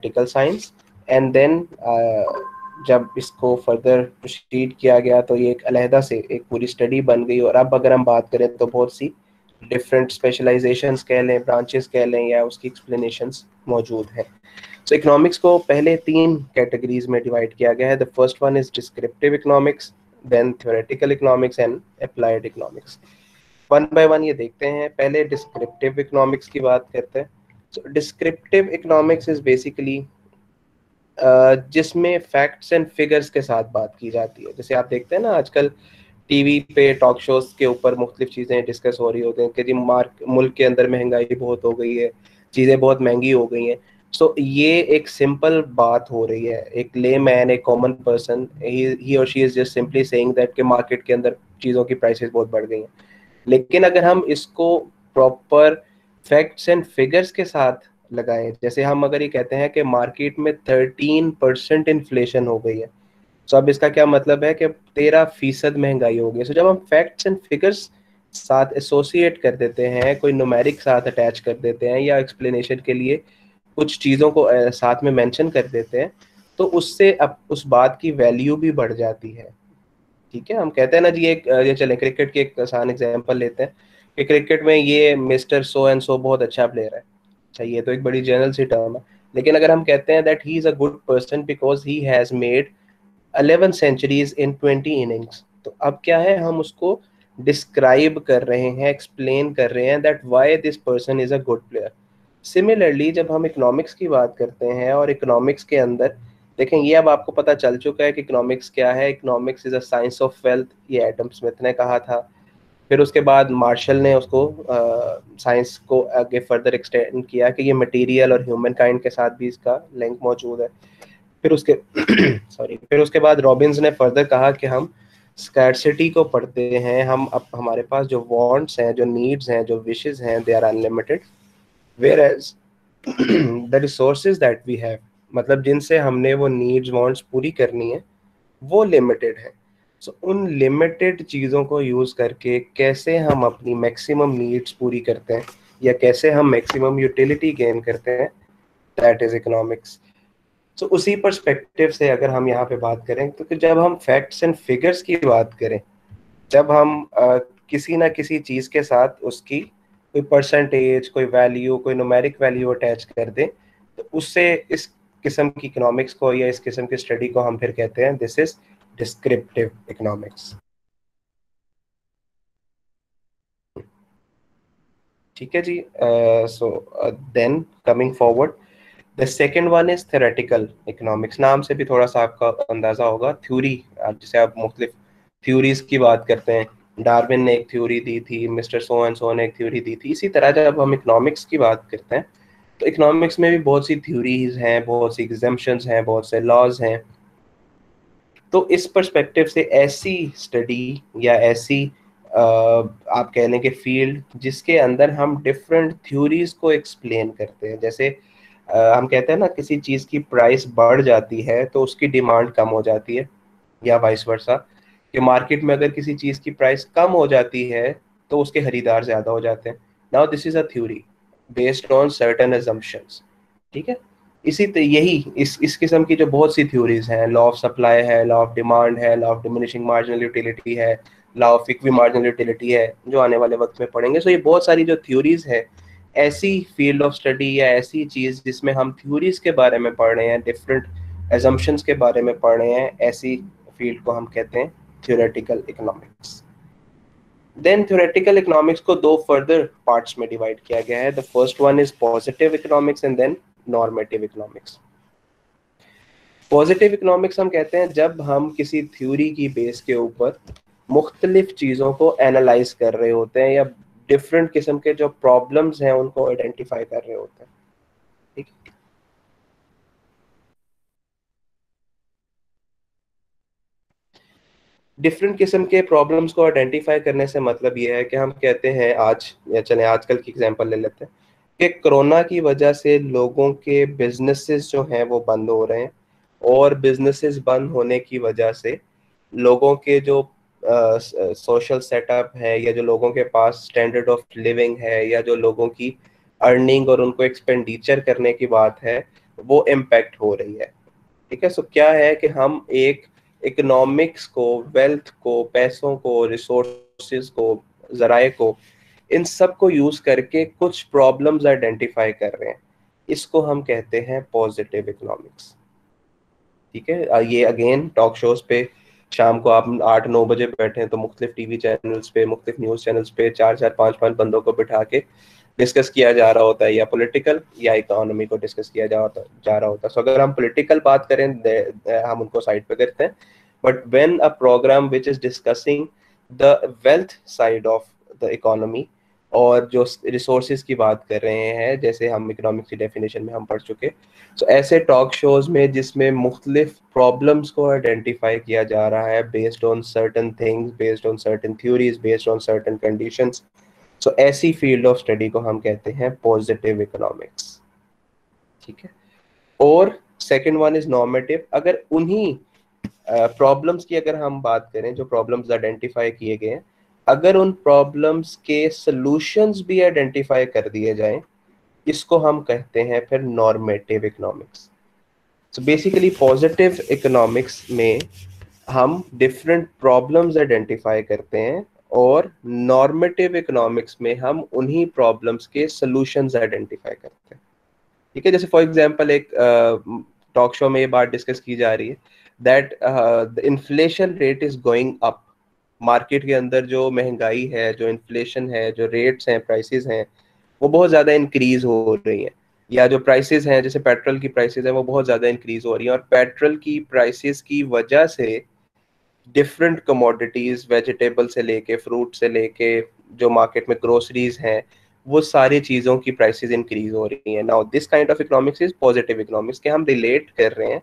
Political science, and then जब इसको further proceed किया गया तो ये एक अलहदा से एक पूरी स्टडी बन गई। और अब अगर हम बात करें तो बहुत सी डिफरेंट स्पेशलाइजेशंस कह लें, ब्रांचेस कह लें, या उसकी एक्सप्लेनेशंस मौजूद हैं। सो इकोनॉमिक्स को पहले 3 कैटेगरीज में डिवाइड किया गया है। The first one is descriptive economics, then theoretical economics and applied economics. One by one ये देखते हैं। पहले डिस्क्रिप्टिव इकोनॉमिक्स की बात करते हैं। सो डिस्क्रिप्टिव इकोनॉमिक्स इज बेसिकली जिसमें फैक्ट्स एंड फिगर्स के साथ बात की जाती है। जैसे आप देखते हैं ना आजकल टीवी पे टॉक शोज के ऊपर मुख्तलिफ चीज़ें डिस्कस हो रही होती हैं कि जी मुल्क के अंदर महंगाई बहुत हो गई है, चीज़ें बहुत महंगी हो गई हैं। सो ये एक सिंपल बात हो रही है, एक ले मैन, एक कॉमन पर्सन, ही और she is just simply saying that के मार्केट के अंदर चीज़ों की प्राइसेस बहुत बढ़ गई हैं। लेकिन अगर हम इसको प्रॉपर फैक्ट्स एंड फिगर्स के साथ लगाएं, जैसे हम अगर ये कहते हैं कि मार्केट में 13% इन्फ्लेशन हो गई है, तो अब इसका क्या मतलब है कि 13% महंगाई हो गई है। तो जब हम फैक्ट्स एंड फिगर्स साथ एसोसिएट कर देते हैं, कोई न्यूमेरिक साथ अटैच कर देते हैं, या एक्सप्लेनेशन के लिए कुछ चीज़ों को साथ में मेंशन कर देते हैं, तो उससे अब उस बात की वैल्यू भी बढ़ जाती है। ठीक है, हम कहते हैं ना जी, ये चले क्रिकेट की एक आसान एग्जांपल लेते हैं कि क्रिकेट में ये मिस्टर सो एंड सो बहुत अच्छा प्लेयर है। अच्छा, ये तो एक बड़ी जनरल सी टर्म है, लेकिन अगर हम कहते हैं that he is a good person because he has made 11 centuries in 20 innings, तो अब क्या है, हम उसको डिस्क्राइब कर रहे हैं, एक्सप्लेन कर रहे हैं that why this person is a good player. Similarly जब हम इकोनॉमिक्स की बात करते हैं, और इकोनॉमिक्स के अंदर देखें, ये अब आपको पता चल चुका है कि इकोनॉमिक्स क्या है। Economics is a science of wealth, ये एडम स्मिथ ने कहा था। फिर उसके बाद मार्शल ने उसको साइंस को आगे फर्दर एक्सटेंड किया कि ये मटेरियल और ह्यूमन काइंड के साथ भी इसका लिंक मौजूद है। फिर उसके फिर उसके बाद रॉबिन्स ने फर्दर कहा कि हम स्कैर्सिटी को पढ़ते हैं, हम अब हमारे पास जो वांट्स हैं, जो नीड्स हैं, जो विशेस हैं, they are unlimited, where as the resources that we have, मतलब जिनसे हमने वो नीड्स वांट्स पूरी करनी है, वो लिमिटेड है। सो उन लिमिटेड चीज़ों को यूज़ करके कैसे हम अपनी मैक्सिमम नीड्स पूरी करते हैं, या कैसे हम मैक्सिमम यूटिलिटी गेन करते हैं, दैट इज इकोनॉमिक्स। तो उसी पर्सपेक्टिव से अगर हम यहाँ पे बात करें, तो कि जब हम फैक्ट्स एंड फिगर्स की बात करें, जब हम किसी ना किसी चीज़ के साथ उसकी कोई परसेंटेज, कोई वैल्यू, कोई न्यूमेरिक वैल्यू अटैच कर दें, तो उससे इस किस्म की इकोनॉमिक्स को या इस किस्म की स्टडी को हम फिर कहते हैं दिस इज डिस्क्रिप्टिव इकोनॉमिक्स। ठीक है जी। So then coming forward, the second one is theoretical economics. नाम से भी थोड़ा सा आपका अंदाजा होगा, थ्योरी, जैसे आप मुख्तलिफ थ्योरीज की बात करते हैं, डार्विन ने एक थ्योरी दी थी, मिस्टर सो एंड सो ने एक थ्योरी दी थी, इसी तरह जब हम इकोनॉमिक्स की बात करते हैं तो इकोनॉमिक्स में भी बहुत सी थ्योरीज हैं, बहुत सी एग्जम्पशंस हैं, बहुत से लॉज हैं। तो इस पर्सपेक्टिव से ऐसी स्टडी या ऐसी आप कह लें कि फील्ड जिसके अंदर हम डिफरेंट थ्योरीज को एक्सप्लेन करते हैं, जैसे हम कहते हैं ना किसी चीज़ की प्राइस बढ़ जाती है तो उसकी डिमांड कम हो जाती है, या वाइस वर्सा, कि मार्केट में अगर किसी चीज़ की प्राइस कम हो जाती है तो उसके खरीदार ज़्यादा हो जाते हैं। Now this is a theory based on certain assumptions। ठीक है, यही इस किस्म की जो बहुत सी थ्योरीज हैं, लॉ ऑफ सप्लाई है, लॉ ऑफ डिमांड है, law of diminishing marginal utility है, law of equi marginal utility है, जो आने वाले वक्त में पढ़ेंगे। सो ये बहुत सारी जो थ्योरीज है, ऐसी फील्ड ऑफ स्टडी या ऐसी चीज़ जिसमें हम थ्योरीज के बारे में पढ़ रहे हैं, डिफरेंट एजम्पशंस के बारे में पढ़ रहे हैं, ऐसी फील्ड को हम कहते हैं theoretical economics. Then theoretical economics को 2 फर्दर पार्ट्स में डिवाइड किया गया है। The first one is positive economics and then normative economics. Positive economics हम कहते हैं जब हम किसी थ्योरी की बेस के ऊपर मुख्तलिफ चीज़ों को एनालाइज कर रहे होते हैं, या डिफरेंट किस्म के जो प्रॉब्लम्स हैं उनको आइडेंटिफाई कर रहे होते हैं। ठीक, डिफरेंट किस्म के प्रॉब्लम्स को आइडेंटिफाई करने से मतलब ये है कि हम कहते हैं आज, या चले आजकल की एग्जांपल ले लेते हैं कि कोरोना की वजह से लोगों के बिजनेसेस जो हैं वो बंद हो रहे हैं, और बिजनेसेस बंद होने की वजह से लोगों के जो सोशल सेटअप है, या जो लोगों के पास स्टैंडर्ड ऑफ लिविंग है, या जो लोगों की अर्निंग और उनको एक्सपेंडिचर करने की बात है, वो इम्पैक्ट हो रही है। ठीक है, सो क्या है कि हम एक इकोनॉमिक्स को, वेल्थ को, पैसों को, रिसोर्सेज को, जराए को, इन सब को यूज करके कुछ प्रॉब्लम्स आइडेंटिफाई कर रहे हैं। इसको हम कहते हैं पॉजिटिव इकोनॉमिक्स। ठीक है, ये अगेन टॉक शोज पे शाम को आप 8-9 बजे बैठे हैं तो मुख्तलिफ टीवी चैनल्स पे, मुख्तलिफ न्यूज चैनल्स पे 4-4 5-5 बंदों को बिठा के डिस्कस किया जा रहा होता है, या पॉलिटिकल या इकोनॉमी को डिस्कस किया जा रहा होता है। सो अगर हम पॉलिटिकल बात करें हम उनको साइड पे करते हैं, but when a programme which is discussing the wealth side of the economy और जो रिसोर्सेज की बात कर रहे हैं, जैसे हम इकोनॉमिक्स की डेफिनेशन में हम पढ़ चुके, तो ऐसे टॉक शोज में जिसमें मुख्तलिफ प्रॉब्लम्स को आइडेंटिफाई किया जा रहा है based on certain things, based on certain theories, based on certain conditions, so ऐसी फील्ड ऑफ स्टडी को हम कहते हैं पॉजिटिव इकोनॉमिक्स। ठीक है, और सेकंड वन इज नॉर्मेटिव। अगर उन्हीं प्रॉब्लम्स की अगर हम बात करें, जो प्रॉब्लम्स आइडेंटिफाई किए गए हैं, अगर उन प्रॉब्लम्स के सॉल्यूशंस भी आइडेंटिफाई कर दिए जाएं, इसको हम कहते हैं फिर normative economics. So basically positive economics में हम डिफरेंट प्रॉब्लम्स आइडेंटिफाई करते हैं, और नॉर्मेटिव इकोनॉमिक्स में हम उन्हीं प्रॉब्लम्स के सॉल्यूशंस आइडेंटिफाई करते हैं। ठीक है, जैसे फॉर एग्जांपल एक टॉक शो में ये बात डिस्कस की जा रही है that the inflation rate is going up. Market के अंदर जो महंगाई है, जो इन्फ्लेशन है, जो रेट्स हैं, प्राइसेस हैं, वो बहुत ज़्यादा इंक्रीज हो रही हैं, या जो प्राइसेस हैं, जैसे पेट्रोल की प्राइसेस हैं, वो बहुत ज़्यादा इंक्रीज हो रही हैं, और पेट्रोल की प्राइसेस की वजह से डिफरेंट कमोडिटीज, वेजिटेबल से लेके, फ्रूट से लेके, जो मार्केट में ग्रोसरीज हैं, वो सारी चीज़ों की प्राइसेस इंक्रीज हो रही हैं। Now this kind of economics is positive economics, के हम रिलेट कर रहे हैं,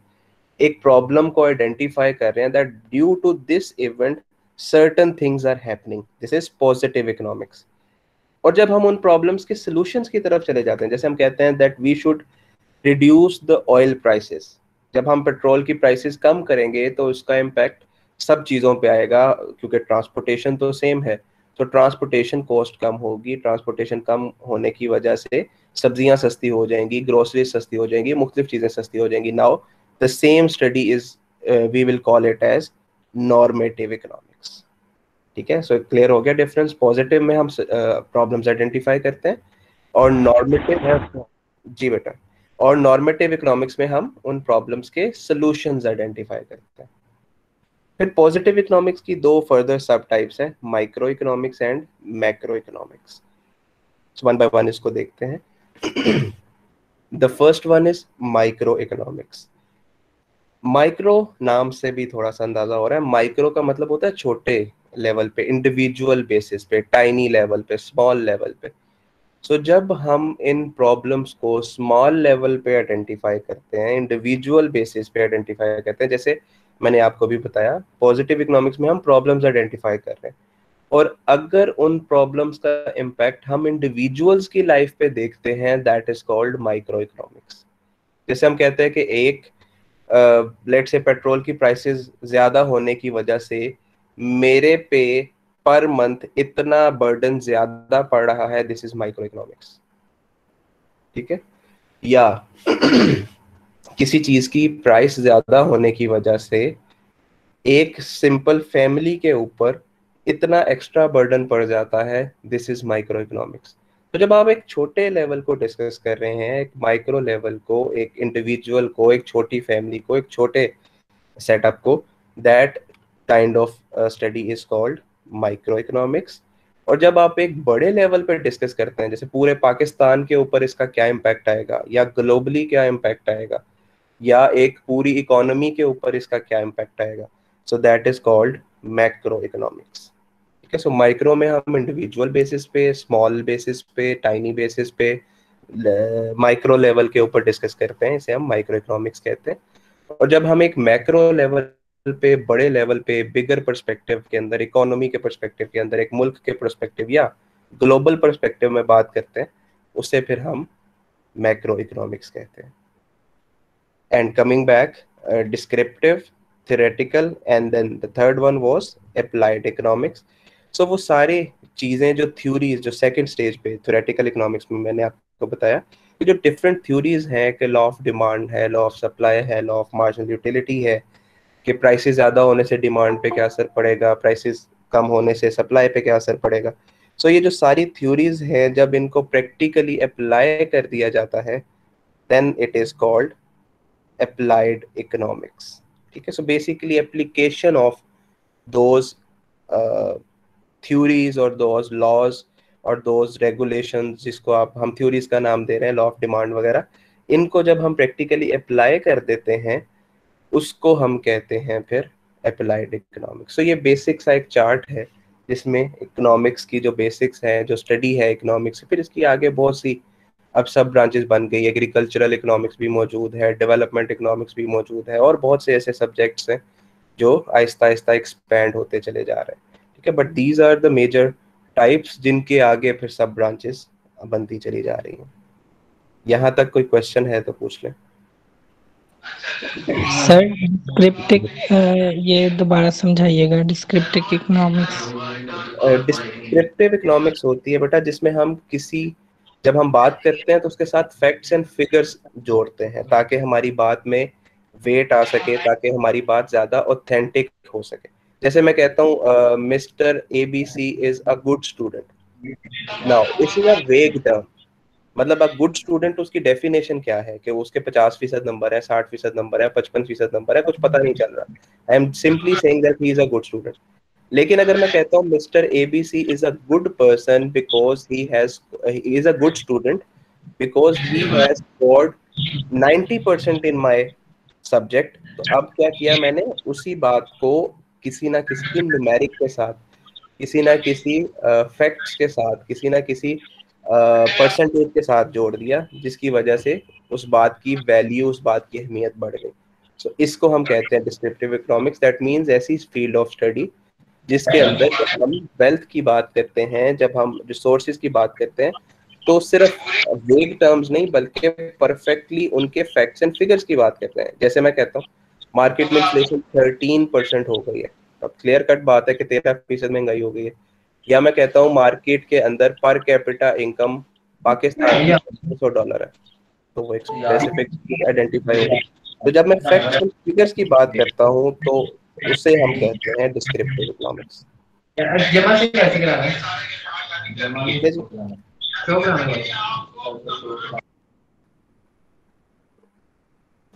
एक प्रॉब्लम को आइडेंटिफाई कर रहे हैं that due to this event certain things are happening, this is positive economics. और जब हम उन प्रॉब्लम्स के सॉल्यूशंस की तरफ चले जाते हैं, जैसे हम कहते हैं that we should reduce the oil prices, जब हम पेट्रोल की प्राइसेस कम करेंगे तो उसका इम्पैक्ट सब चीज़ों पे आएगा, क्योंकि ट्रांसपोर्टेशन तो सेम है, तो ट्रांसपोर्टेशन कॉस्ट कम होगी, ट्रांसपोर्टेशन कम होने की वजह से सब्जियां सस्ती हो जाएंगी, ग्रोसरी सस्ती हो जाएंगी, मुख्तलिफ चीज़ें सस्ती हो जाएंगी। Now the same study is, we will call it as normative economics. ठीक है, सो क्लियर हो गया डिफरेंस। पॉजिटिव में हम प्रॉब्लम्स आइडेंटिफाई करते हैं, और नॉर्मेटिव, जी बेटा, और नॉर्मेटिव इकोनॉमिक्स में हम उन प्रॉब्लम्स के सॉल्यूशंस आइडेंटिफाई करते हैं। फिर पॉजिटिव इकोनॉमिक्स की दो फर्दर सब टाइप्स हैं, micro economics and macro economics. One by one इसको देखते हैं। The first one is micro economics. Micro नाम से भी थोड़ा सा अंदाजा हो रहा है, माइक्रो का मतलब होता है छोटे लेवल पे, इंडिविजुअल बेसिस पे, टाइनी लेवल पे, स्मॉल लेवल पे। सो जब हम इन प्रॉब्लम्स को स्मॉल लेवल पे आइडेंटिफाई करते हैं, इंडिविजुअल बेसिस पे आइडेंटिफाई करते हैं, जैसे मैंने आपको भी बताया पॉजिटिव इकोनॉमिक्स में हम प्रॉब्लम्स आइडेंटिफाई कर रहे हैं, और अगर उन प्रॉब्लम्स का इम्पैक्ट हम इंडिविजुअल्स की लाइफ पे देखते हैं, that is called micro economics. जैसे हम कहते हैं कि एक लेट से पेट्रोल की प्राइसेस ज्यादा होने की वजह से मेरे पे पर मंथ इतना बर्डन ज्यादा पड़ रहा है, दिस इज माइक्रो इकोनॉमिक्स। ठीक है, या किसी चीज की प्राइस ज्यादा होने की वजह से एक सिंपल फैमिली के ऊपर इतना एक्स्ट्रा बर्डन पड़ जाता है, दिस इज माइक्रो इकोनॉमिक्स। तो जब आप एक छोटे लेवल को डिस्कस कर रहे हैं, एक माइक्रो लेवल को, एक इंडिविजुअल को, एक छोटी फैमिली को, एक छोटे सेटअप को, that kind of study is called micro economics. और जब आप एक बड़े लेवल पर डिस्कस करते हैं, जैसे पूरे पाकिस्तान के ऊपर इसका क्या इम्पैक्ट आएगा, या ग्लोबली क्या इम्पैक्ट आएगा, या एक पूरी इकोनॉमी के ऊपर इसका क्या इम्पैक्ट आएगा, so that is called macro economics. ठीक है, सो माइक्रो में हम इंडिविजुअल बेसिस पे, स्मॉल बेसिस पे, टाइनी बेसिस पे, माइक्रो लेवल के ऊपर डिस्कस करते हैं, इसे हम माइक्रो इकोनॉमिक्स कहते हैं। और जब हम एक मैक्रो लेवल पे, बड़े लेवल पे, बिगर पर्सपेक्टिव के अंदर, इकोनॉमी के पर्सपेक्टिव के अंदर, एक मुल्क के पर्सपेक्टिव या ग्लोबल पर्सपेक्टिव में बात करते हैं, उससे फिर हम मैक्रो इकोनॉमिक्स कहते हैं। And coming back, descriptive, theoretical, and then the third one was applied economics. So वो सारे चीज़ें जो थ्योरीज, जो सेकंड स्टेज पे थ्योरेटिकल इकोनॉमिक्स में मैंने आपको बताया, कि जो डिफरेंट थ्योरीज हैं कि लॉ ऑफ डिमांड है, लॉ ऑफ सप्लाई है, लॉ ऑफ मार्जिनल यूटिलिटी है, कि प्राइसेस ज़्यादा होने से डिमांड पे क्या असर पड़ेगा, प्राइसेस कम होने से सप्लाई पे क्या असर पड़ेगा। सो ये जो सारी थ्योरीज हैं, जब इनको प्रैक्टिकली अप्लाई कर दिया जाता है, then it is called applied economics. ठीक है, so basically application of those theories और दोज लॉज और दोज रेगुलेशंस, जिसको आप हम थ्योरीज का नाम दे रहे हैं, लॉ ऑफ डिमांड वगैरह, इनको जब हम प्रैक्टिकली अप्लाई कर देते हैं, उसको हम कहते हैं फिर अप्लाइड इकोनॉमिक्स। तो ये बेसिक सा एक चार्ट है जिसमें इकोनॉमिक्स की जो बेसिक्स है, जो स्टडी है इकोनॉमिक्स, फिर इसकी आगे बहुत सी अब सब ब्रांचेस बन गई। एग्रीकल्चरल इकोनॉमिक्स भी मौजूद है, डेवलपमेंट इकोनॉमिक्स भी मौजूद है, और बहुत से ऐसे सब्जेक्ट्स हैं जो आहिस्ता आहिस्ता एक्सपैंड होते चले जा रहे हैं। ठीक है, but these are the major types, जिनके आगे फिर सब ब्रांचेस बनती चली जा रही हैं। यहाँ तक कोई क्वेश्चन है तो पूछ लें। सर डिस्क्रिप्टिव, ये दोबारा समझाइएगा, डिस्क्रिप्टिव इकोनॉमिक्स। डिस्क्रिप्टिव इकोनॉमिक्स होती है बेटा जिसमें हम किसी, जब हम बात करते हैं तो उसके साथ फैक्ट्स एंड फिगर्स जोड़ते हैं, ताकि हमारी बात में वेट आ सके, ताकि हमारी बात ज्यादा ऑथेंटिक हो सके। जैसे मैं कहता हूँ mister ABC is a good student. Now this is a वेग टर्म, मतलब अ गुड स्टूडेंट, उसकी डेफिनेशन क्या है कि उसके 50% नंबर है, 60% नंबर है, 55% नंबर है, कुछ पता नहीं चल रहा। I am simply saying that he is a good student. लेकिन अगर मैं कहता हूँ mister ABC is a good person because he is a good student because he has scored 90% in my subject, तो अब क्या किया मैंने, उसी बात को किसी ना किसी न्यूमेरिक के साथ, किसी ना किसी फैक्ट्स के साथ, किसी ना किसी परसेंटेज के साथ जोड़ दिया, जिसकी वजह से उस बात की वैल्यू, उस बात की अहमियत बढ़ गई। सो इसको हम कहते हैं डिस्क्रिप्टिव इकोनॉमिक्स। दैट मीन्स ऐसी फील्ड ऑफ स्टडी जिसके अंदर जब हम वेल्थ की बात करते हैं, जब हम रिसोर्सेज की बात करते हैं, तो सिर्फ वेग टर्म्स नहीं बल्कि परफेक्टली उनके फैक्ट्स एंड फिगर्स की बात करते हैं। जैसे मैं कहता हूँ मार्केट में इन्फ्लेशन 13% हो गई है, अब क्लियर कट बात है कि 13% महंगाई हो गई है। या मैं कहता हूँ मार्केट के अंदर पर कैपिटा इनकम पाकिस्तान की $1,500 है, तो वो एक स्पेसिफिक आइडेंटिफाई हो गई। तो जब मैं फैक्ट्स एंड फिगर्स की बात करता हूँ तो उसे हम कहते हैं डिस्क्रिप्टिव इकोनॉमिक्स। ठीक है जी।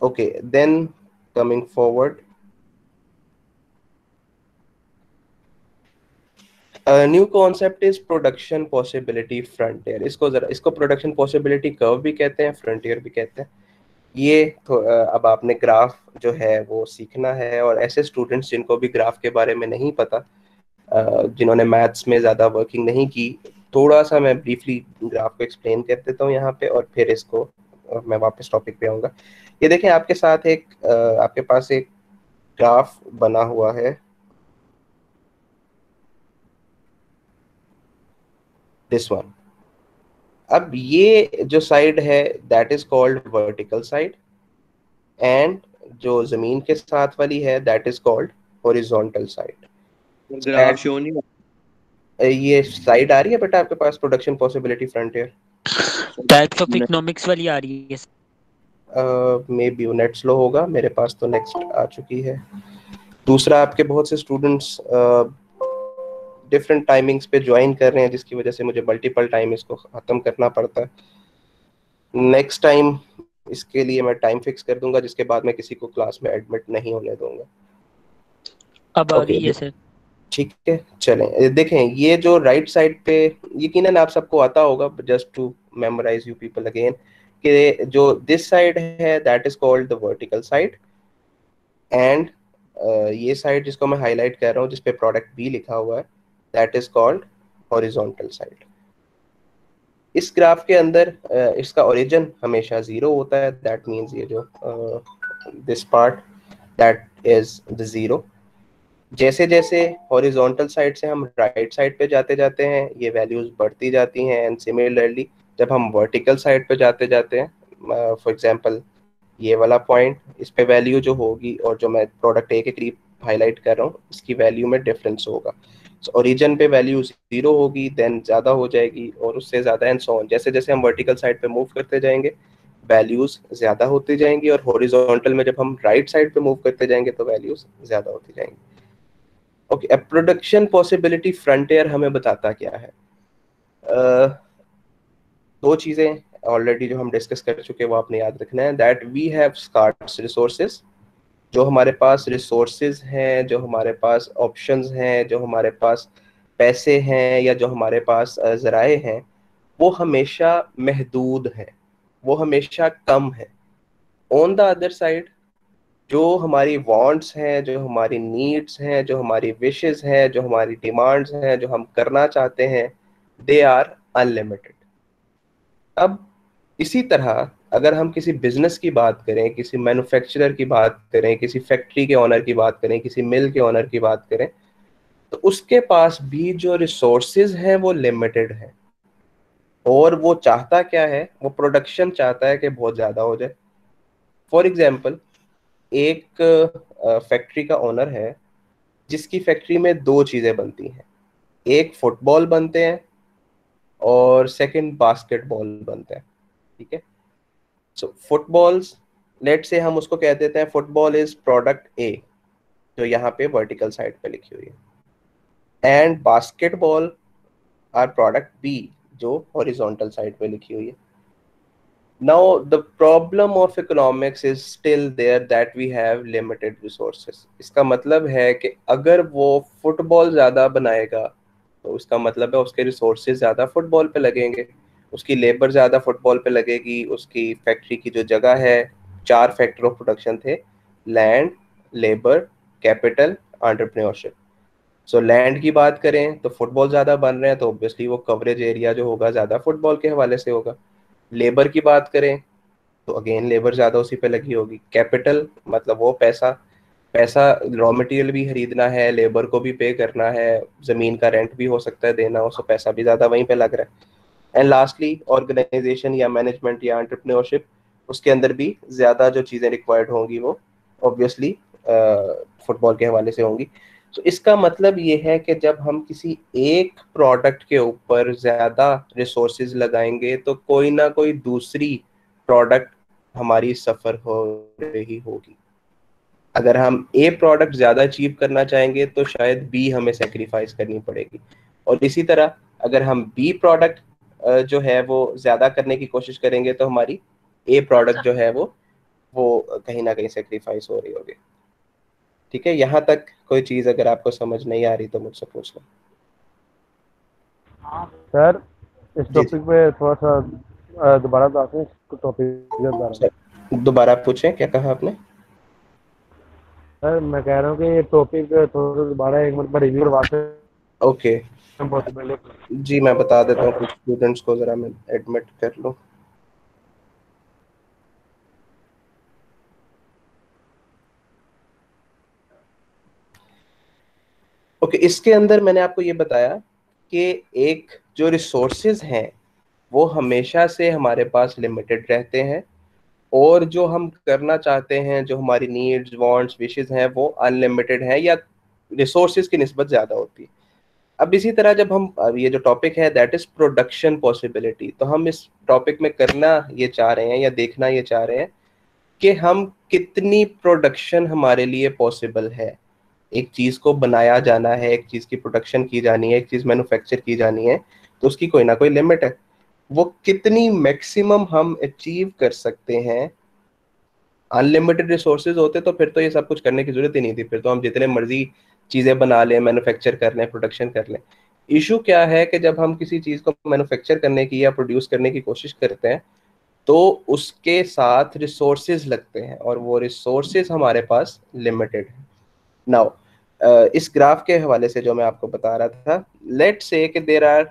Okay, then coming forward, new concept is production possibility frontier. इसको प्रोडक्शन पॉसिबिलिटी कर्व भी कहते हैं, फ्रंटियर भी कहते हैं। ये तो अब आपने ग्राफ जो है वो सीखना है, और ऐसे स्टूडेंट्स जिनको भी ग्राफ के बारे में नहीं पता, जिन्होंने मैथ्स में ज़्यादा वर्किंग नहीं की, थोड़ा सा मैं ब्रीफली ग्राफ को एक्सप्लेन कर देता हूँ यहाँ पे, और फिर इसको मैं वापस टॉपिक पे आऊँगा। ये देखें, आपके साथ एक आपके पास एक ग्राफ बना हुआ है, दिस वन। अब ये जो साइड है that is called vertical side, and जो जमीन के साथ वाली है that is called horizontal side. Graph show नहीं ये स्लाइड आ रही है बेटा आपके पास, production possibility frontier? Types of economics वाली आ रही है। मे बी नेट स्लो होगा, मेरे पास तो नेक्स्ट आ चुकी है। दूसरा, आपके बहुत से स्टूडेंट्स डिफरेंट टाइमिंग्स पे ज्वाइन कर रहे हैं, जिसकी वजह से मुझे मल्टीपल टाइम इसको ख़त्म करना पड़ता है। नेक्स्ट टाइम इसके लिए मैं टाइम फिक्स कर दूंगा, जिसके बाद मैं किसी को क्लास में एडमिट नहीं होने दूंगा। अब आ गई ओके, है सर। ठीक है, चलें देखें। ये जो राइट साइड पे, यकीनन आप सबको आता होगा, just to memorise you people again, कि जो दिस साइड है that is called the vertical side, and ये साइड जिसको मैं हाईलाइट कर रहा हूँ, जिसपे प्रोडक्ट बी लिखा हुआ है, that is called horizontal side. इस ग्राफ के अंदर इसका ओरिजिन हमेशा 0 होता है, दैट मीन्स ये जो this part that is the 0। जैसे जैसे हॉरिजॉन्टल साइड से हम राइट साइड पे जाते जाते हैं, ये वैल्यूज बढ़ती जाती हैं, एंड सिमिलरली जब हम वर्टिकल साइड पे जाते जाते हैं, फॉर एग्जांपल ये वाला पॉइंट, इस पे वैल्यू जो होगी, और जो मैं प्रोडक्ट ए के करीब हाईलाइट कर रहा हूँ, इसकी वैल्यू में डिफरेंस होगा। ओरिजिन पे वैल्यू 0 होगी, देन ज़्यादा हो जाएगी और उससे ज़्यादा एंड सो ऑन। जैसे जैसे हम वर्टिकल साइड पे मूव करते जाएंगे वैल्यूज ज़्यादा होती जाएंगी, और हॉरिजॉन्टल में जब हम राइट साइड पे मूव करते जाएंगे तो वैल्यूज ज़्यादा होती जाएंगी। ओके, अब प्रोडक्शन पॉसिबिलिटी फ्रंटियर हमें बताता क्या है? दो चीज़ें ऑलरेडी जो हम डिस्कस कर चुके हैं वो आपने याद रखना है, that we have scarce resources, जो हमारे पास रिसोर्सेज हैं, जो हमारे पास ऑप्शंस हैं, जो हमारे पास पैसे हैं, या जो हमारे पास ज़राए हैं, वो हमेशा महदूद हैं, वो हमेशा कम है। ऑन द अदर साइड जो हमारी वांट्स हैं, जो हमारी नीड्स हैं, जो हमारी विशेस हैं, जो हमारी डिमांड्स हैं, जो हम करना चाहते हैं, दे आर अनलिमिटेड। अब इसी तरह अगर हम किसी बिजनेस की बात करें, किसी मैन्युफैक्चरर की बात करें, किसी फैक्ट्री के ओनर की बात करें, किसी मिल के ओनर की बात करें, तो उसके पास भी जो रिसोर्सेज हैं वो लिमिटेड हैं, और वो चाहता क्या है? वो प्रोडक्शन चाहता है कि बहुत ज़्यादा हो जाए। फॉर एग्जाम्पल, एक फैक्ट्री का ओनर है जिसकी फैक्ट्री में दो चीज़ें बनती हैं, एक फुटबॉल बनते हैं और सेकंड बास्केटबॉल बनते हैं। ठीक है, सो फुटबॉल्स, लेट से हम उसको कह देते हैं फुटबॉल इज प्रोडक्ट ए, जो यहाँ पे वर्टिकल साइड पे लिखी हुई है, and basketball are product B, जो हॉरिजॉन्टल साइड पे लिखी हुई है। Now the problem of economics is still there, that we have limited resources. इसका मतलब है कि अगर वो फुटबॉल ज़्यादा बनाएगा तो उसका मतलब है उसके रिसोर्सेज ज़्यादा फुटबॉल पे लगेंगे, उसकी लेबर ज़्यादा फुटबॉल पे लगेगी, उसकी फैक्ट्री की जो जगह है, 4 फैक्टर ऑफ प्रोडक्शन थे, land, labour, capital, entrepreneurship. So land की बात करें तो फुटबॉल ज़्यादा बन रहे हैं तो ऑब्वियसली वो कवरेज एरिया जो होगा ज़्यादा फुटबॉल के हवाले से होगा। लेबर की बात करें तो अगेन लेबर ज़्यादा उसी पे लगी होगी। कैपिटल मतलब वो पैसा, पैसा रॉ मटेरियल भी खरीदना है, लेबर को भी पे करना है, ज़मीन का रेंट भी हो सकता है देना हो, सो पैसा भी ज़्यादा वहीं पे लग रहा है। एंड लास्टली ऑर्गेनाइजेशन या मैनेजमेंट या एंटरप्रेन्योरशिप, उसके अंदर भी ज़्यादा जो चीज़ें रिक्वायर्ड होंगी वो ऑब्वियसली फुटबॉल के हवाले से होंगी। तो इसका मतलब ये है कि जब हम किसी एक प्रोडक्ट के ऊपर ज़्यादा रिसोर्सेज लगाएंगे तो कोई ना कोई दूसरी प्रोडक्ट हमारी सफ़र हो रही होगी। अगर हम ए प्रोडक्ट ज़्यादा अचीव करना चाहेंगे तो शायद बी हमें सेक्रीफाइस करनी पड़ेगी, और इसी तरह अगर हम बी प्रोडक्ट जो है वो ज़्यादा करने की कोशिश करेंगे तो हमारी ए प्रोडक्ट जो है वो कहीं ना कहीं सेक्रीफाइस हो रही होगी। ठीक है, यहाँ तक कोई चीज़ अगर आपको समझ नहीं आ रही तो मुझसे पूछ लो। सर इस जी टॉपिक पे थोड़ा सा दोबारा बताते हैं टॉपिक के बारे में। सर दोबारा पूछें, क्या कहा आपने? सर मैं कह रहा हूँ कि ये टॉपिक थोड़ा सा दोबारा एक मिनट रिव्यू करवाते हैं। ओके जी, मैं बता देता हूँ कुछ स्टूडेंट्स को, ज़रा मैं एडमिट कर लूँ। ओके, इसके अंदर मैंने आपको ये बताया कि एक जो रिसोर्सेज हैं वो हमेशा से हमारे पास लिमिटेड रहते हैं, और जो हम करना चाहते हैं, जो हमारी नीड्स, वांट्स, विशेस हैं, वो अनलिमिटेड हैं या रिसोर्सेज की निस्बत ज़्यादा होती है। अब इसी तरह जब हम अब ये जो टॉपिक है दैट इज प्रोडक्शन पॉसिबिलिटी, तो हम इस टॉपिक में करना ये चाह रहे हैं या देखना ये चाह रहे हैं कि हम कितनी प्रोडक्शन हमारे लिए पॉसिबल है। एक चीज़ को बनाया जाना है, एक चीज़ की प्रोडक्शन की जानी है, एक चीज़ मैन्युफैक्चर की जानी है, तो उसकी कोई ना कोई लिमिट है। वो कितनी मैक्सिमम हम अचीव कर सकते हैं। अनलिमिटेड रिसोर्सेज होते तो फिर तो ये सब कुछ करने की जरूरत ही नहीं थी, फिर तो हम जितने मर्जी चीज़ें बना लें, मैन्युफैक्चर कर लें, प्रोडक्शन कर लें। इशू क्या है कि जब हम किसी चीज़ को मैन्युफैक्चर करने की या प्रोड्यूस करने की कोशिश करते हैं तो उसके साथ रिसोर्सेज लगते हैं, और वो रिसोर्सेज हमारे पास लिमिटेड है। नाउ इस ग्राफ के हवाले से जो मैं आपको बता रहा था, लेट्स से कि देयर आर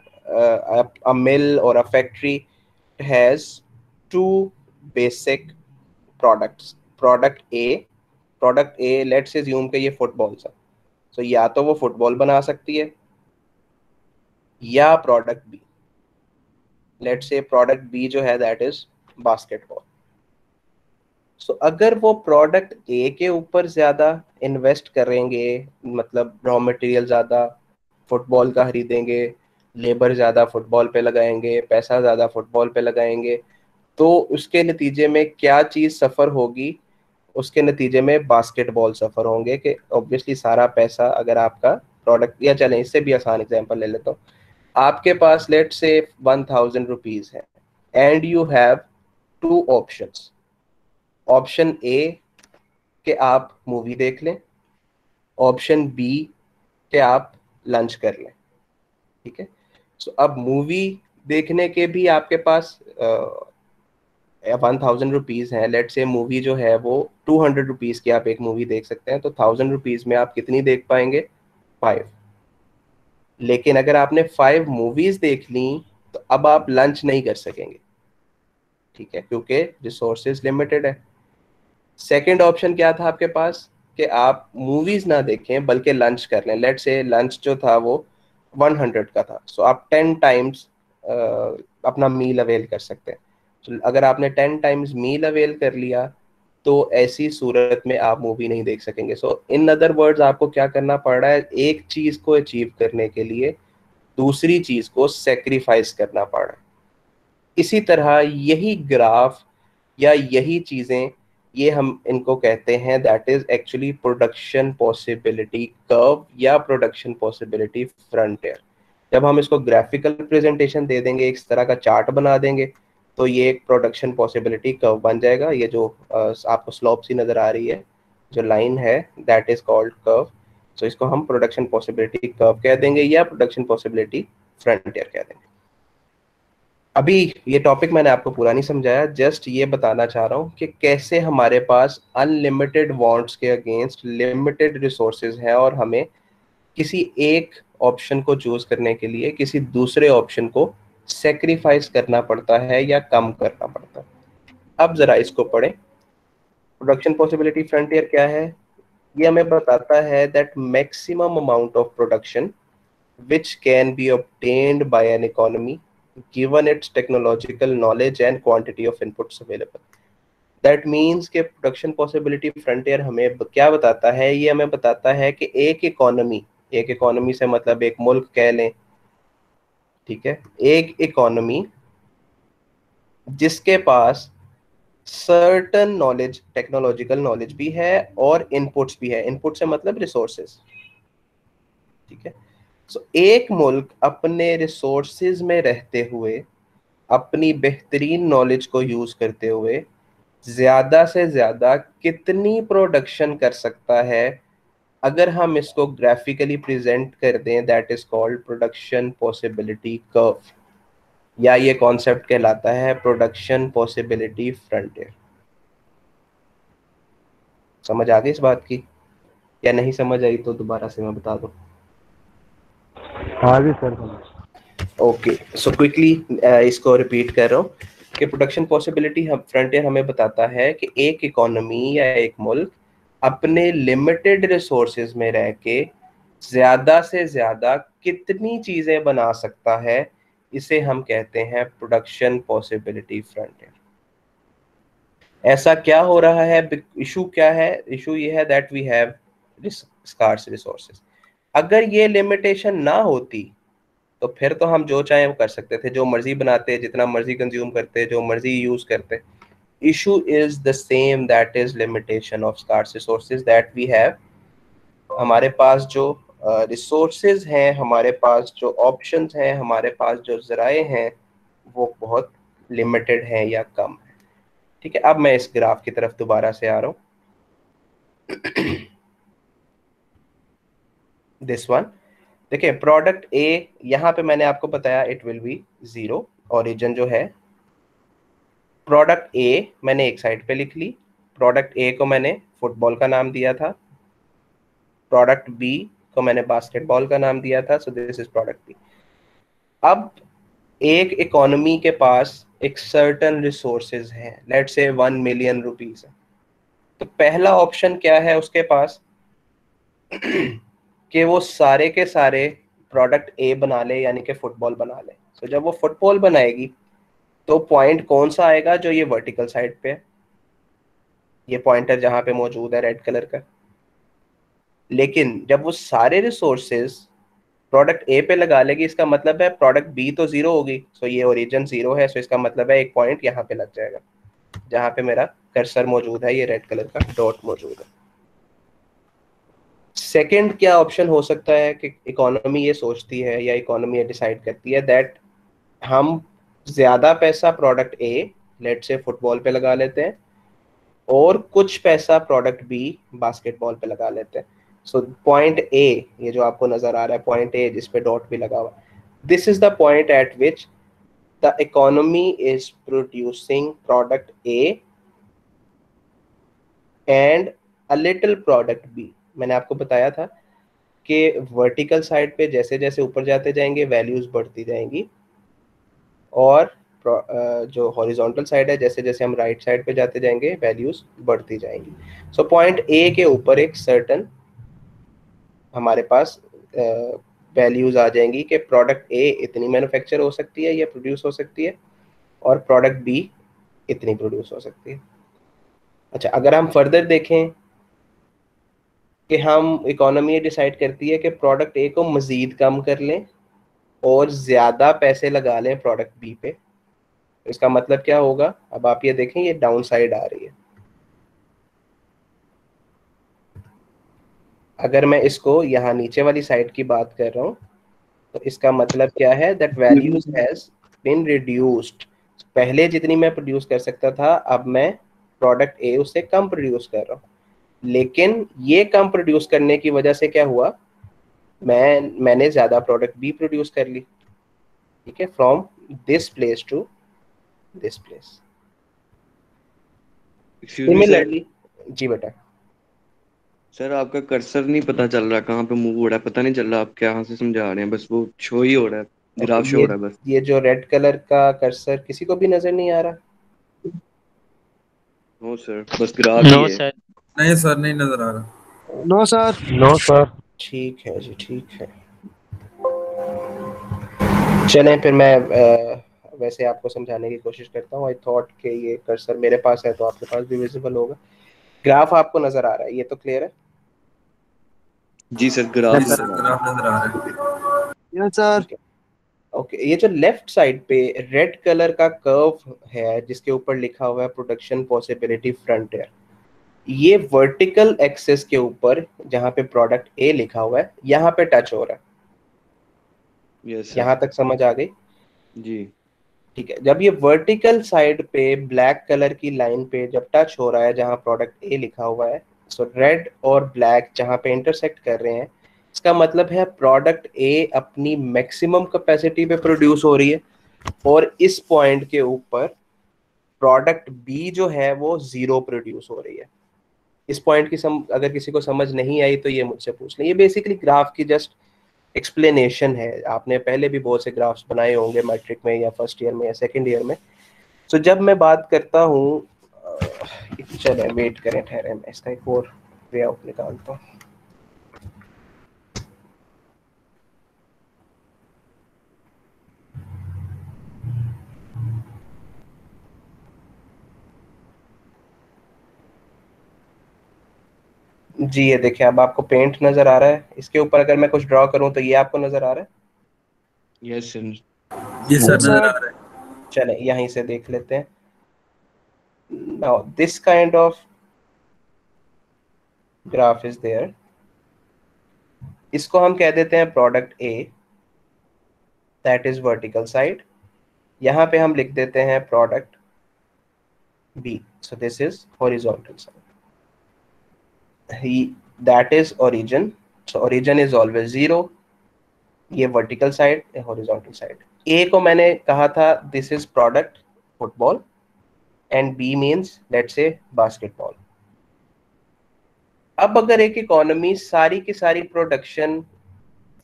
अ मिल और a factory has two basic products. Product A let's assume कि ये फुटबॉल्स है, तो या तो वो फुटबॉल बना सकती है या product B, let's say product B जो है दैट इज बास्केटबॉल। सो अगर वो प्रोडक्ट ए के ऊपर ज्यादा इन्वेस्ट करेंगे, मतलब रॉ मटेरियल ज्यादा फुटबॉल का खरीदेंगे, लेबर ज्यादा फुटबॉल पे लगाएंगे, पैसा ज्यादा फुटबॉल पे लगाएंगे, तो उसके नतीजे में क्या चीज सफर होगी? उसके नतीजे में बास्केटबॉल सफर होंगे कि ऑब्वियसली सारा पैसा अगर आपका प्रोडक्ट, या चलें इससे भी आसान एग्जांपल ले लेता हूँ, आपके पास लेट से 1000 रुपीज है and you have two options. Option A कि आप मूवी देख लें, ऑप्शन बी कि आप लंच कर लें। ठीक है, सो अब मूवी देखने के भी आपके पास 1000 रुपीज है, लेट से मूवी जो है वो 200 रुपीज की आप एक मूवी देख सकते हैं, तो 1000 रुपीज में आप कितनी देख पाएंगे? 5। लेकिन अगर आपने 5 मूवीज देख ली तो अब आप लंच नहीं कर सकेंगे, ठीक है, क्योंकि रिसोर्सेज लिमिटेड है। सेकंड ऑप्शन क्या था आपके पास कि आप मूवीज ना देखें बल्कि लंच कर लें। लेट से लंच जो था वो 100 का था, सो आप 10 टाइम्स अपना मील अवेल कर सकते हैं। तो अगर आपने 10 टाइम्स मील अवेल कर लिया तो ऐसी सूरत में आप मूवी नहीं देख सकेंगे। सो इन अदर वर्ड्स आपको क्या करना पड़ रहा है? एक चीज को अचीव करने के लिए दूसरी चीज को सेक्रीफाइस करना पड़ रहा है। इसी तरह यही ग्राफ या यही चीजें, ये हम इनको कहते हैं that is actually production possibility curve या प्रोडक्शन पॉसिबिलिटी फ्रंटियर। जब हम इसको ग्राफिकल प्रेजेंटेशन दे देंगे, इस तरह का चार्ट बना देंगे, तो ये एक प्रोडक्शन पॉसिबिलिटी कर्व बन जाएगा। ये जो आपको स्लोप सी नजर आ रही है, जो लाइन है, दैट इज कॉल्ड कर्व। सो इसको हम प्रोडक्शन पॉसिबिलिटी कर्व कह देंगे या प्रोडक्शन पॉसिबिलिटी फ्रंटियर कह देंगे। अभी ये टॉपिक मैंने आपको पूरा नहीं समझाया, जस्ट ये बताना चाह रहा हूँ कि कैसे हमारे पास अनलिमिटेड वांट्स के अगेंस्ट लिमिटेड रिसोर्सेज हैं और हमें किसी एक ऑप्शन को चूज करने के लिए किसी दूसरे ऑप्शन को सेक्रीफाइस करना पड़ता है या कम करना पड़ता है। अब जरा इसको पढ़ें। प्रोडक्शन पॉसिबिलिटी फ्रंटियर क्या है? ये हमें बताता है that maximum amount of production which can be obtained by an economy given its technological knowledge and quantity of inputs available. That means कि production possibility frontier हमें क्या बताता है? ये हमें बताता है कि एक इकोनॉमी से मतलब एक मुल्क कह लें, ठीक है, एक इकोनॉमी जिसके पास सर्टन नॉलेज, टेक्नोलॉजिकल नॉलेज भी है और इनपुट्स भी है। इनपुट से मतलब रिसोर्सेज, ठीक है। सो एक मुल्क अपने रिसोर्सेज में रहते हुए, अपनी बेहतरीन नॉलेज को यूज करते हुए ज्यादा से ज्यादा कितनी प्रोडक्शन कर सकता है? अगर हम इसको ग्राफिकली प्रेजेंट कर दें, that is called production possibility curve, या ये कॉन्सेप्ट कहलाता है प्रोडक्शन पॉसिबिलिटी फ्रंटियर। समझ आ गई इस बात की, या नहीं समझ आई तो दोबारा से मैं बता दूं? हाँ जी सर। ओके, सो क्विकली इसको रिपीट कर रहा हूँ कि प्रोडक्शन पॉसिबिलिटी फ्रंटियर हमें बताता है कि एक इकोनॉमी या एक मुल्क अपने लिमिटेड रिसोर्सेज में रह के ज्यादा से ज्यादा कितनी चीजें बना सकता है, इसे हम कहते हैं प्रोडक्शन पॉसिबिलिटी फ्रंटियर। ऐसा क्या हो रहा है? इशू क्या है? इशू ये है that we have scarce resources. अगर ये लिमिटेशन ना होती तो फिर तो हम जो चाहे वो कर सकते थे, जो मर्जी बनाते, जितना मर्जी कंज्यूम करते, जो मर्जी यूज करते। Issue is the same, that is limitation of scarce resources that we have. हमारे पास जो रिसोर्सेज हैं, हमारे पास जो ऑप्शंस हैं, हमारे पास जो जराए हैं, वो बहुत लिमिटेड हैं या कम है। ठीक है, अब मैं इस ग्राफ की तरफ दोबारा से आ रहा हूँ। दिस वन देखिए, प्रोडक्ट ए, यहाँ पे मैंने आपको बताया इट विल बी 0, ओरिजिन जो है। प्रोडक्ट ए मैंने एक साइड पे लिख ली, प्रोडक्ट ए को मैंने फुटबॉल का नाम दिया था, प्रोडक्ट बी को मैंने बास्केटबॉल का नाम दिया था, so this is product B. अब एक इकोनॉमी के पास एक सर्टन रिसोर्सेज हैं, लेट्स से 1 मिलियन रुपीज है, तो पहला ऑप्शन क्या है उसके पास? कि वो सारे के सारे प्रोडक्ट ए बना ले, यानी कि फुटबॉल बना ले। तो जब वो फुटबॉल बनाएगी तो पॉइंट कौन सा आएगा? जो ये वर्टिकल साइड पे है, ये पॉइंटर जहां पे मौजूद है रेड कलर का। लेकिन जब वो सारे रिसोर्सेज प्रोडक्ट ए पे लगा लेगी, इसका मतलब है प्रोडक्ट बी तो जीरो होगी, सो ये ओरिजिन जीरो है, सो इसका मतलब है एक पॉइंट यहाँ पे लग जाएगा जहां पे मेरा कर्सर मौजूद है, ये रेड कलर का डॉट मौजूद है। सेकंड क्या ऑप्शन हो सकता है कि इकोनॉमी ये सोचती है या इकोनॉमी ये डिसाइड करती है दैट हम ज्यादा पैसा प्रोडक्ट ए, लेट से फुटबॉल पे लगा लेते हैं, और कुछ पैसा प्रोडक्ट बी, बास्केटबॉल पे लगा लेते हैं। सो पॉइंट ए, ये जो आपको नजर आ रहा है पॉइंट ए जिसपे डॉट भी लगा हुआ, this is the point at which the economy is producing product A and a little product B. मैंने आपको बताया था कि वर्टिकल साइड पे जैसे जैसे ऊपर जाते जाएंगे वैल्यूज बढ़ती जाएंगी, और जो हॉरिजॉन्टल साइड है जैसे जैसे हम राइट साइड पे जाते जाएंगे वैल्यूज बढ़ती जाएंगी। सो पॉइंट ए के ऊपर एक सर्टन हमारे पास वैल्यूज आ जाएंगी कि प्रोडक्ट ए इतनी मैन्युफैक्चर हो सकती है या प्रोड्यूस हो सकती है, और प्रोडक्ट बी इतनी प्रोड्यूस हो सकती है। अच्छा, अगर हम फर्दर देखें कि हम इकोनॉमी डिसाइड करती है कि प्रोडक्ट ए को मजीद कम कर लें और ज़्यादा पैसे लगा लें प्रोडक्ट बी पे, इसका मतलब क्या होगा? अब आप ये देखें, ये डाउन साइड आ रही है। अगर मैं इसको यहाँ नीचे वाली साइड की बात कर रहा हूँ तो इसका मतलब क्या है? That values has been reduced. पहले जितनी मैं प्रोड्यूस कर सकता था, अब मैं प्रोडक्ट ए उससे कम प्रोड्यूस कर रहा हूँ। लेकिन ये कम प्रोड्यूस करने की वजह से क्या हुआ, मैंने ज्यादा प्रोडक्ट बी प्रोड्यूस कर ली। ठीक है, from this place to this place. Similarly जी बेटा। सर आपका कर्सर नहीं पता चल रहा कहाँ पे मूव हो रहा है, पता नहीं चल रहा आप क्या से समझा रहे हैं, बस वो शो ही हो रहा है, ग्राफ शो हो रहा है बस। ये जो रेड कलर का कर्सर किसी को भी नजर नहीं आ रहा? नो सर, बस ग्राफ ही नो है। सर। नहीं सर, नहीं नजर आ रहा। No sir. No sir. ठीक है जी, ठीक है। चलें फिर मैं वैसे आपको समझाने की कोशिश करता हूँ। आई थॉट कि ये कर्सर मेरे पास है तो आपके पास भी विजिबल होगा। ग्राफ आपको नजर आ रहा है, ये तो क्लियर है? जी सर, ग्राफ जी सर, ग्राफ नजर आ रहा है। Yes sir. ओके, ये जो लेफ्ट साइड पे रेड कलर का कर्व है जिसके ऊपर लिखा हुआ है प्रोडक्शन पॉसिबिलिटी फ्रंटियर, ये वर्टिकल एक्सिस के ऊपर जहां पे प्रोडक्ट ए लिखा हुआ है यहाँ पे टच हो रहा है। Yes sir. यहाँ तक समझ आ गई? जी ठीक है। जब ये वर्टिकल साइड पे ब्लैक कलर की लाइन पे जब टच हो रहा है जहां प्रोडक्ट ए लिखा हुआ है, सो रेड और ब्लैक जहां पे इंटरसेक्ट कर रहे हैं, इसका मतलब है प्रोडक्ट ए अपनी मैक्सिमम कैपेसिटी पे प्रोड्यूस हो रही है, और इस पॉइंट के ऊपर प्रोडक्ट बी जो है वो जीरो प्रोड्यूस हो रही है। इस पॉइंट की अगर किसी को समझ नहीं आई तो ये मुझसे पूछ लें। ये बेसिकली ग्राफ की जस्ट एक्सप्लेनेशन है। आपने पहले भी बहुत से ग्राफ्स बनाए होंगे मैट्रिक में या फर्स्ट ईयर में या सेकंड ईयर में। तो जब मैं बात करता हूँ, चले वेट करें, ठहरे, मैं इसका एक और वे आउट निकालता हूँ। जी ये देखिए, अब आपको पेंट नजर आ रहा है। इसके ऊपर अगर मैं कुछ ड्रॉ करूं तो ये आपको नजर आ रहा है? Yes sir. जी सर, नजर आ रहा है। चले यहीं से देख लेते हैं। Now this kind of graph is there. इसको हम कह देते हैं product A, that is vertical side. यहाँ पे हम लिख देते हैं product B, so this is horizontal side. That is origin, so origin is always zero. ये vertical side, horizontal side. A को मैंने कहा था this is product football, and B means let's say basketball. अब अगर एक इकोनॉमी सारी की सारी प्रोडक्शन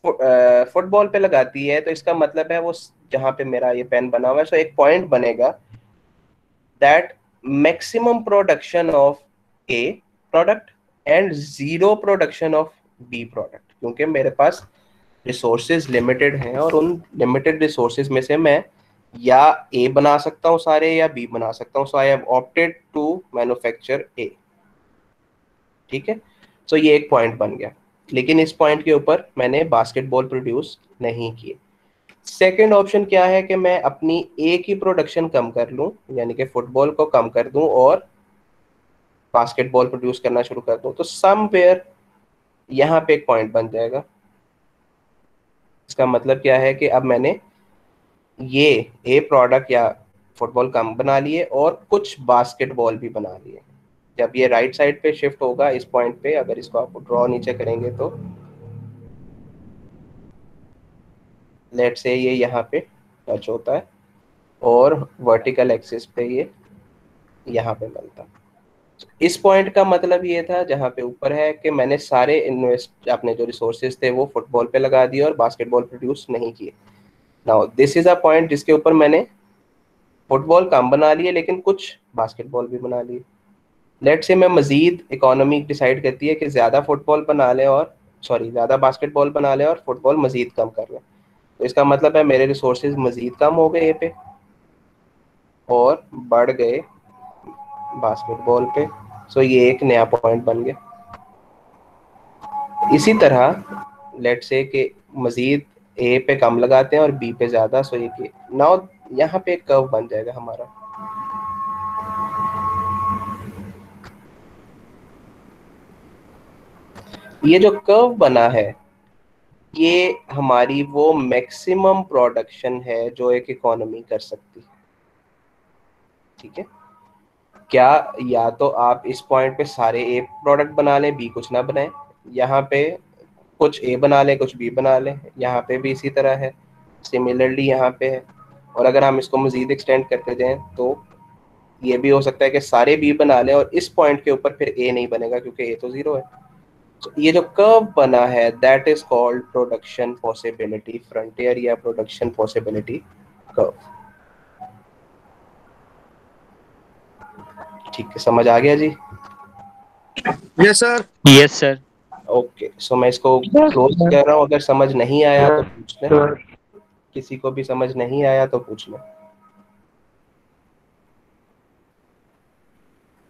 फुटबॉल पे लगाती है तो इसका मतलब है वो जहां पे मेरा ये पेन बना हुआ है, सो एक पॉइंट बनेगा that maximum production of A product and zero production of B product, क्योंकि मेरे पास रिसोर्सेज लिमिटेड हैं और उन लिमिटेड रिसोर्सेज में से मैं या ए बना सकता हूँ सारे या बी बना सकता हूँ। So I have opted to manufacture A. ठीक है, तो ये एक पॉइंट बन गया, लेकिन इस पॉइंट के ऊपर मैंने बास्केटबॉल प्रोड्यूस नहीं किए। सेकंड ऑप्शन क्या है कि मैं अपनी ए की प्रोडक्शन कम कर लूं, यानी कि फुटबॉल को कम कर दूं और बास्केटबॉल प्रोड्यूस करना शुरू कर दूं, तो समवेयर यहाँ पे एक पॉइंट बन जाएगा। इसका मतलब क्या है कि अब मैंने ये ए प्रोडक्ट या फुटबॉल कम बना लिए और कुछ बास्केटबॉल भी बना लिए। जब ये राइट साइड पे शिफ्ट होगा इस पॉइंट पे, अगर इसको आप ड्रॉ नीचे करेंगे तो लेट से ये यहाँ पे टच होता है और वर्टिकल एक्सिस पे ये यहाँ पे मिलता है। इस पॉइंट का मतलब ये था जहाँ पे ऊपर है कि मैंने सारे इन्वेस्ट अपने जो रिसोर्सेज थे वो फुटबॉल पे लगा दिए और बास्केटबॉल प्रोड्यूस नहीं किए। Now this is a point जिसके ऊपर मैंने फुटबॉल कम बना लिए लेकिन कुछ बास्केटबॉल भी बना लिए। लेट से मैं मजीद इकोनॉमी डिसाइड करती है कि ज़्यादा फुटबॉल बना ले और ज़्यादा बास्केटबॉल बना ले और फुटबॉल मजीद कम कर ले, तो इसका मतलब है मेरे रिसोर्सेज मजीद कम हो गए ए पे और बढ़ गए बास्केटबॉल पे। सो ये एक नया पॉइंट बन गया। इसी तरह लेट से कि मजीद ए पे कम लगाते हैं और बी पे ज़्यादा, सो ये नाउ यहाँ पे एक कर्व बन जाएगा हमारा। ये जो कर्व बना है ये हमारी वो मैक्सिमम प्रोडक्शन है जो एक इकोनॉमी कर सकती है। ठीक है, क्या या तो आप इस पॉइंट पे सारे ए प्रोडक्ट बना लें, बी कुछ ना बनाएं, यहाँ पे कुछ ए बना लें कुछ बी बना लें, यहाँ पे भी इसी तरह है, सिमिलरली यहाँ पे है। और अगर हम इसको मजीद एक्सटेंड करते जाएं तो ये भी हो सकता है कि सारे बी बना लें और इस पॉइंट के ऊपर फिर ए नहीं बनेगा क्योंकि ए तो जीरो है। तो ये जो कर्व बना है that is called production possibility frontier या प्रोडक्शन पॉसिबिलिटी कर्व। ठीक है, समझ आ गया जी? Yes sir. Yes sir. Okay, so मैं इसको क्लोज कर रहा हूँ। अगर समझ नहीं आया तो पूछ लें, किसी को भी समझ नहीं आया तो पूछ लें।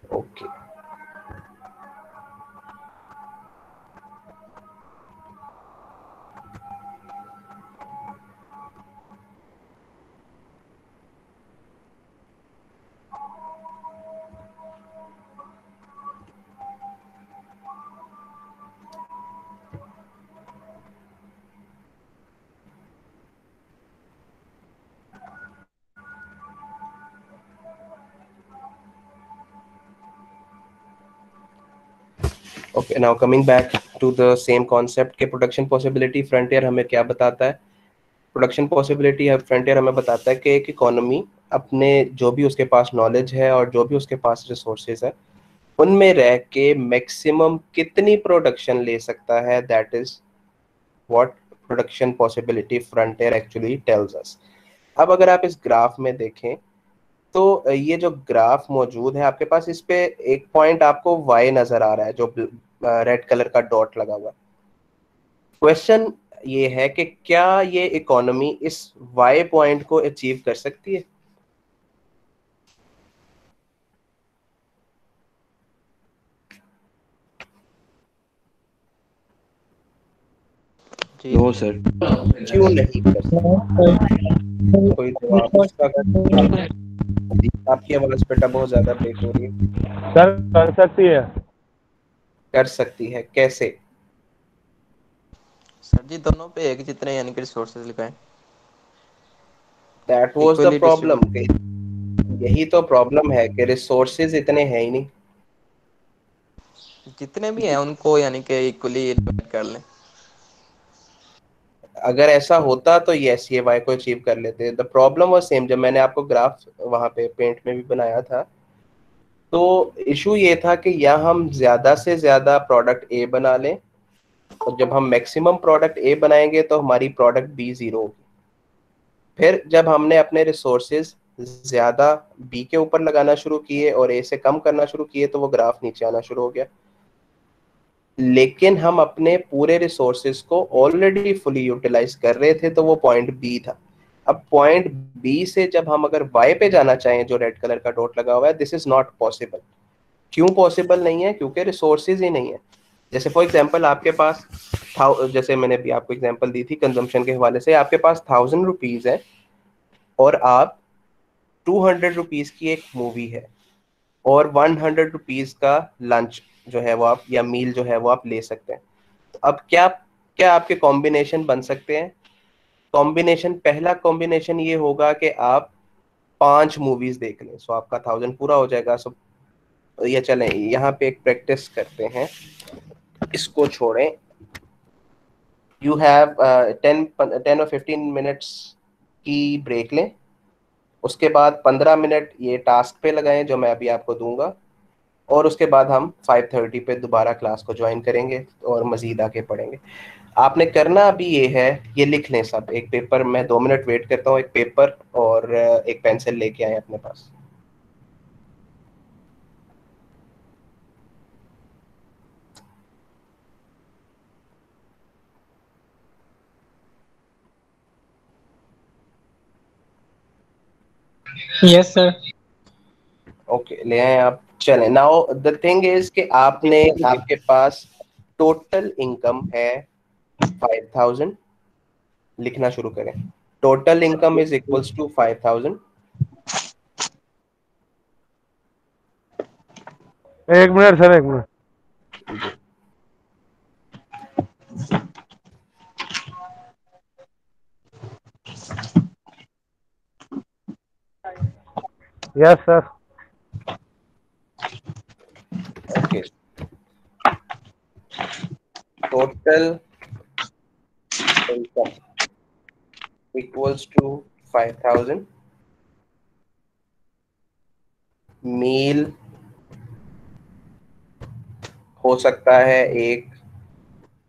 Okay, okay, now coming back to the same concept के प्रोडक्शन पॉसिबिलिटी फ्रंटियर हमें क्या बताता है? प्रोडक्शन पॉसिबिलिटी फ्रंटियर हमें बताता है कि एक इकोनॉमी अपने जो भी उसके पास नॉलेज है और जो भी उसके पास रिसोर्सेज है उनमें रह के मैक्सिमम कितनी प्रोडक्शन ले सकता है, that is what production possibility frontier actually tells us. अब अगर आप इस ग्राफ में देखें तो ये जो ग्राफ मौजूद है आपके पास, इस पे एक पॉइंट आपको y नजर आ रहा है जो रेड कलर का डॉट लगा हुआ है। क्वेश्चन ये है कि क्या ये इकोनॉमी इस y पॉइंट को अचीव कर सकती है? No sir. क्यों नहीं कर सकती? कोई जवाब इसका? आपकी आवाज बेटा बहुत ज्यादा ब्रेक हो रही है। सर कर सकती है। कर सकती है कैसे? सर जी दोनों पे एक जितने यानी कि रिसोर्सेज लिखाएं। That was the Equally problem. यही तो प्रॉब्लम है कि रिसोर्सेज इतने हैं ही नहीं। जितने भी हैं उनको यानी कि इक्वली डिवाइड कर लें। अगर ऐसा होता तो यस ये y को अचीव कर लेते। The problem was same. जब मैंने आपको ग्राफ वहां पे पेंट में भी बनाया था तो इशू ये था कि या हम ज्यादा से ज्यादा प्रोडक्ट ए बना लें और जब हम मैक्सिमम प्रोडक्ट ए बनाएंगे तो हमारी प्रोडक्ट बी जीरो होगी। फिर जब हमने अपने रिसोर्सेज ज्यादा बी के ऊपर लगाना शुरू किए और ए से कम करना शुरू किए तो वो ग्राफ नीचे आना शुरू हो गया। लेकिन हम अपने पूरे रिसोर्सेज को ऑलरेडी फुली यूटिलाइज कर रहे थे तो वो पॉइंट बी था। अब पॉइंट बी से जब हम अगर वाई पे जाना चाहें जो रेड कलर का डॉट लगा हुआ है, दिस इज नॉट पॉसिबल क्यों पॉसिबल नहीं है? क्योंकि रिसोर्सेज ही नहीं है। जैसे फॉर एग्जांपल आपके पास जैसे मैंने भी आपको एग्जांपल दी थी कंजम्पशन के हवाले से, आपके पास 1000 रुपीज है और आप 200 रुपीज की एक मूवी है और 100 रुपीज का लंच जो है वो आप, या मील जो है वो आप ले सकते हैं। तो अब क्या क्या आपके कॉम्बिनेशन बन सकते हैं? कॉम्बिनेशन, पहला कॉम्बिनेशन ये होगा कि आप 5 मूवीज देख लें, सो आपका 1000 पूरा हो जाएगा। सो ये चलें यहाँ पे एक प्रैक्टिस करते हैं, इसको छोड़ें। यू हैव 10 और 15 मिनट्स की ब्रेक लें, उसके बाद 15 मिनट ये टास्क पे लगाएं जो मैं अभी आपको दूंगा, और उसके बाद हम 5:30 पे दोबारा क्लास को ज्वाइन करेंगे और मजीद आके पढ़ेंगे। आपने करना अभी ये है, ये लिख लें सब एक पेपर। मैं 2 मिनट वेट करता हूँ, एक पेपर और एक पेंसिल लेके आए अपने पास। Yes sir. ओके, ले आए आप। चलें, नाउ द थिंग इज कि आपने, आपके पास टोटल इनकम है 5000। लिखना शुरू करें। Total income is equals to 5000। एक मिनट सर, एक minute. Yes sir. Okay, total income equals to 5000। Meal हो सकता है एक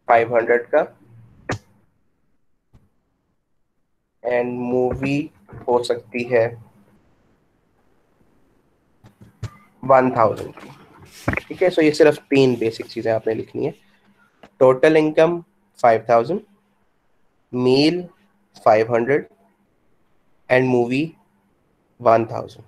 500 का, एंड मूवी हो सकती है 1000 की। ठीक है, सो ये सिर्फ 3 बेसिक चीजें आपने लिखनी है। Total income 5000, meal 500 and movie 1000।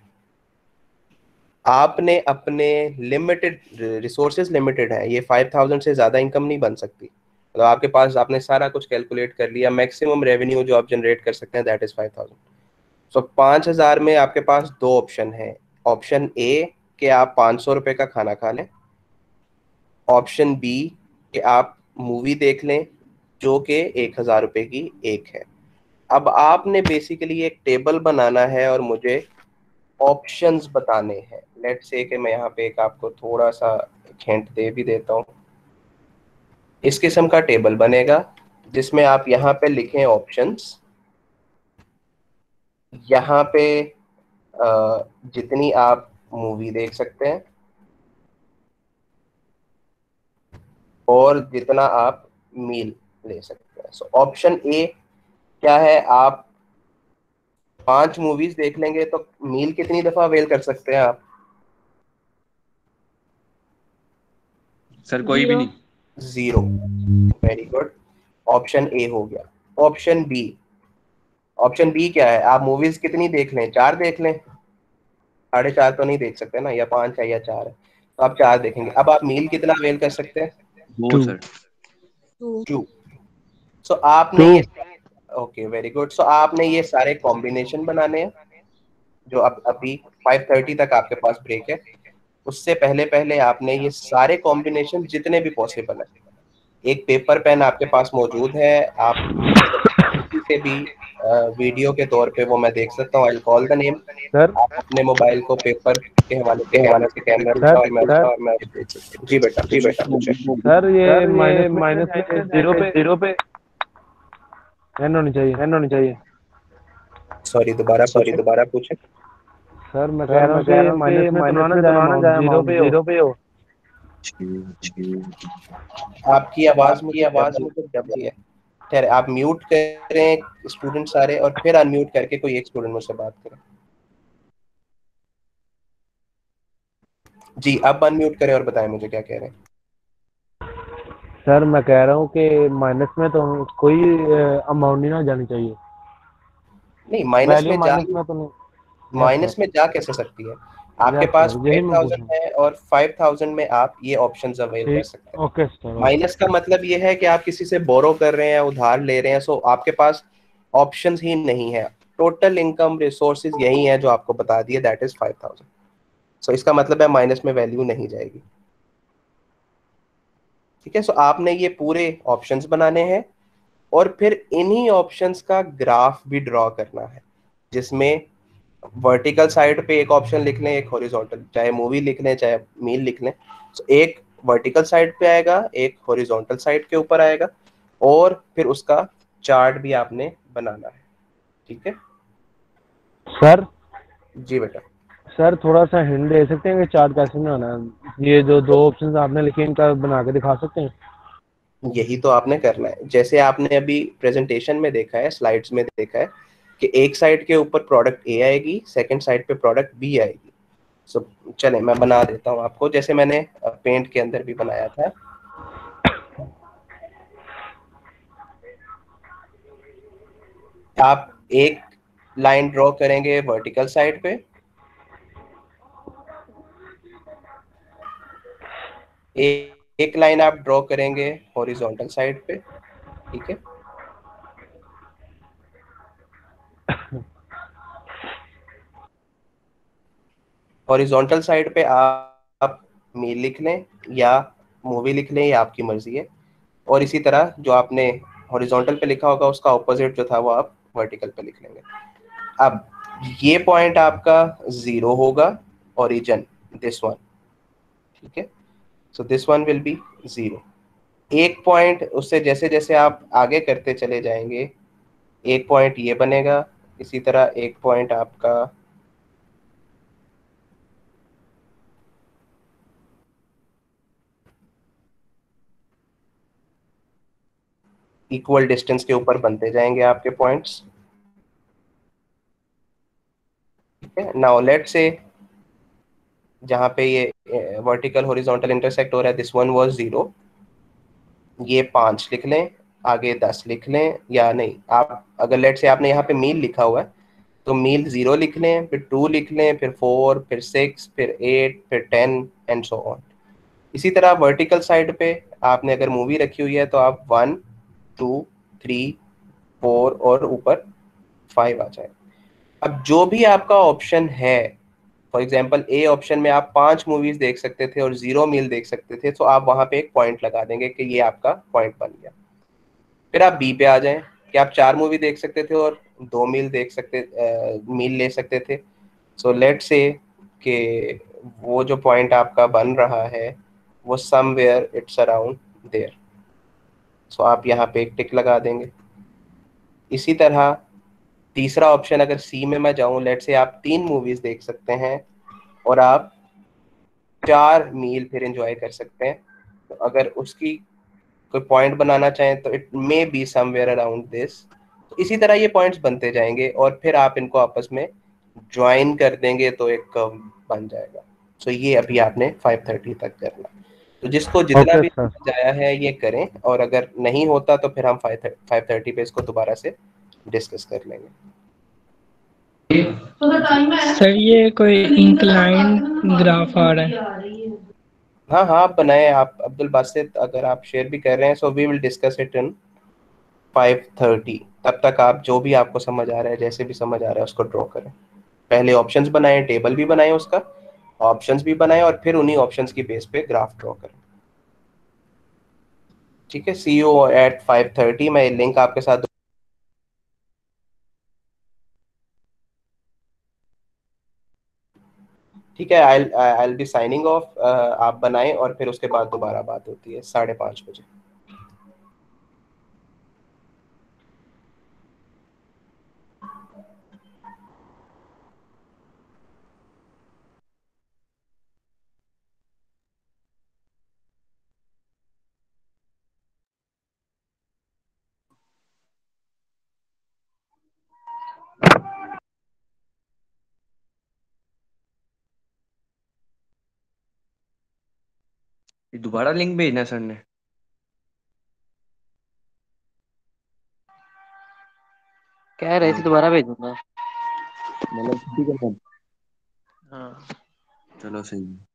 आपने अपने लिमिटेड रिसोर्सेज लिमिटेड है, ये 5000 से ज्यादा इनकम नहीं बन सकती। तो आपके पास, आपने सारा कुछ कैलकुलेट कर लिया, मैक्सिमम रेवेन्यू जो आप जनरेट कर सकते हैं दैट इज 5000। सो 5000 में आपके पास 2 ऑप्शन है। ऑप्शन ए कि आप 500 रुपए का खाना खा लें, ऑप्शन बी कि आप मूवी देख लें जो कि 1000 रुपए की एक है। अब आपने बेसिकली एक टेबल बनाना है और मुझे ऑप्शंस बताने हैं। लेट्स से कि मैं यहाँ पे एक आपको थोड़ा सा हिंट दे भी देता हूँ। इस किस्म का टेबल बनेगा जिसमें आप यहाँ पे लिखें ऑप्शंस, यहाँ पे जितनी आप मूवी देख सकते हैं और जितना आप मील ले सकते हैं। सो ऑप्शन ए क्या है? आप 5 मूवीज देख लेंगे तो मील कितनी दफा अवेल कर सकते हैं आप? सर कोई भी नहीं। 0। वेरी गुड, ऑप्शन ए हो गया। ऑप्शन बी, ऑप्शन बी क्या है? आप मूवीज कितनी देख लें? 4 देख लें, 4.5 तो नहीं देख सकते ना, या 5 है या 4 है, तो आप 4 देखेंगे। अब आप मील कितना अवेल कर सकते हैं? 2 सर। 2। सो आपने ये, ओके वेरी गुड, सो आपने ये सारे कॉम्बिनेशन बनाने हैं जो अब अभी 5:30 तक आपके पास ब्रेक है। उससे पहले पहले आपने ये सारे कॉम्बिनेशन जितने भी पॉसिबल है, एक पेपर पेन आपके पास मौजूद है, आप किसी से भी वीडियो के तौर पे वो मैं देख सकता हूँ। I call the name. Sir आप अपने मोबाइल को पेपर के हवाले से कैमरा सर, और मैं देख सकता हूँ। जी बेटा, जी बेटा, पूछे। सर ये माइनस में जीरो पे एन होनी चाहिए। सॉरी, दोबारा पूछे। सर मैं कह रहा हूँ कि माइनस में तो ना जाए, जीरो पे हो। आपकी आवाज मुझे दबी है। खैर, आप म्यूट करें स्टूडेंट सारे और फिर अनम्यूट करके कोई एक स्टूडेंट मुझसे बात करें। जी, अब अनम्यूट करें और बताएं मुझे क्या कह रहे हैं। सर मैं कह रहा हूँ कि माइनस में तो कोई अमाउंट नहीं ना जानी चाहिए। नहीं, माइनस में जा तो नहीं। माइनस में जा कैसे सकती है? आपके यस पास सर, यही मैं पूछ 5000 रहा हूँ। है और 5000 में आप ये ऑप्शंस अवेल कर ठीक, सकते हैं। Okay sir, okay. माइनस का मतलब ये है कि आप किसी से बोरो कर रहे हैं, उधार ले रहे हैं, सो आपके पास ऑप्शंस ही नहीं है। टोटल इनकम रिसोर्सेज यही है जो आपको बता दिए, दैट इज 5000। सो इसका मतलब है माइनस में वैल्यू नहीं जाएगी। ठीक है, सो आपने ये पूरे ऑप्शंस बनाने हैं और फिर इन्हीं ऑप्शंस का ग्राफ भी ड्रॉ करना है, जिसमें वर्टिकल साइड पे एक ऑप्शन लिख लें, एक हॉरिजॉन्टल, चाहे मूवी लिख लें चाहे मील लिख लें। तो एक वर्टिकल साइड पे आएगा, एक हॉरिजॉन्टल साइड के ऊपर आएगा, और फिर उसका चार्ट भी आपने बनाना है। ठीक है सर। जी बेटा। सर थोड़ा सा हिंट दे सकते हैं कि चार्ट कैसे बनाना है? ये जो दो ऑप्शन आपने लिखे इनका बना के दिखा सकते हैं? यही तो आपने करना है, जैसे आपने अभी प्रेजेंटेशन में देखा है, स्लाइड्स में देखा है कि एक साइड के ऊपर प्रोडक्ट ए आएगी, सेकंड साइड पे प्रोडक्ट बी आएगी। सो चले मैं बना देता हूँ आपको, जैसे मैंने पेंट के अंदर भी बनाया था। आप एक लाइन ड्रॉ करेंगे वर्टिकल साइड पे, एक लाइन आप ड्रॉ करेंगे हॉरिजॉन्टल साइड पे। ठीक है, हॉरिजॉन्टल साइड पे आप मील लिख लें या मूवी लिख लें, या आपकी मर्जी है। और इसी तरह जो आपने हॉरिजॉन्टल पे लिखा होगा उसका ऑपोजिट जो था वो आप वर्टिकल पे लिख लेंगे। अब ये पॉइंट आपका 0 होगा, ओरिजिन, दिस वन। ठीक है, so this one will be 0। एक पॉइंट उससे जैसे जैसे आप आगे करते चले जाएंगे, एक पॉइंट ये बनेगा, इसी तरह एक पॉइंट आपका इक्वल डिस्टेंस के ऊपर बनते जाएंगे आपके पॉइंट्स। ठीक है, नाउ लेट से जहाँ पे ये वर्टिकल हॉरिजॉन्टल इंटरसेक्ट हो रहा है, दिस वन वाज 0, ये 5 लिख लें, आगे 10 लिख लें, या नहीं, आप अगर लेट से आपने यहाँ पे मील लिखा हुआ है तो मील 0 लिख लें, फिर 2 लिख लें, फिर 4, फिर 6, फिर 8, फिर 10 एंड सो ऑन। इसी तरह वर्टिकल साइड पे आपने अगर मूवी रखी हुई है तो आप 1, 2, 3, 4 और ऊपर 5 आ जाए। अब जो भी आपका ऑप्शन है, फॉर एग्जाम्पल ए ऑप्शन में आप 5 मूवीज देख सकते थे और 0 मील देख सकते थे, तो आप वहां पे एक पॉइंट लगा देंगे कि ये आपका पॉइंट बन गया। फिर आप बी पे आ जाएं कि आप 4 मूवी देख सकते थे और 2 मील देख सकते, मील ले सकते थे। सो लेट से कि वो जो पॉइंट आपका बन रहा है वो समवेयर इट्स अराउंड देयर। सो आप यहाँ पे एक टिक लगा देंगे। इसी तरह तीसरा ऑप्शन, अगर सी में मैं जाऊं, लेट से आप 3 मूवीज देख सकते हैं और आप 4 मील फिर एंजॉय कर सकते हैं। तो अगर उसकी कोई पॉइंट बनाना चाहें तो it may be somewhere around this. तो इसी तरह ये पॉइंट्स बनते जाएंगे और फिर आप इनको आपस में ज्वाइन कर देंगे तो एक कर्व बन जाएगा। सो ये अभी आपने 5:30 तक करना। तो जिसको जितना ओके भी सर। समझ आया है ये करें, और अगर नहीं होता तो फिर हम 5:30 पे इसको दोबारा से डिस्कस कर लेंगे। सर ये कोई इंक्लाइन ग्राफ आ रहा है? हाँ हाँ, आप बनाए, आप अब्दुल बासित अगर आप शेयर भी कर रहे हैं, so we will discuss it in 5:30। तब तक आप जो भी आपको समझ आ रहा है, जैसे भी समझ आ रहा है उसको ड्रॉ करें। पहले ऑप्शंस बनाएं, टेबल भी बनाएं उसका, ऑप्शंस भी बनाएं, और फिर उन्हीं ऑप्शंस की बेस पे ग्राफ ड्रॉ करें। ठीक है, सी यू एट 5:30। मैं लिंक आपके साथ, ठीक है, आई आई बी साइनिंग ऑफ। आप बनाएं और फिर उसके बाद दोबारा बात होती है 5:30 बजे। ये दोबारा लिंक भेजना है सर ने? कह रहे थे दोबारा भेजूंगा। मतलब ठीक है सर। हाँ चलो सही है।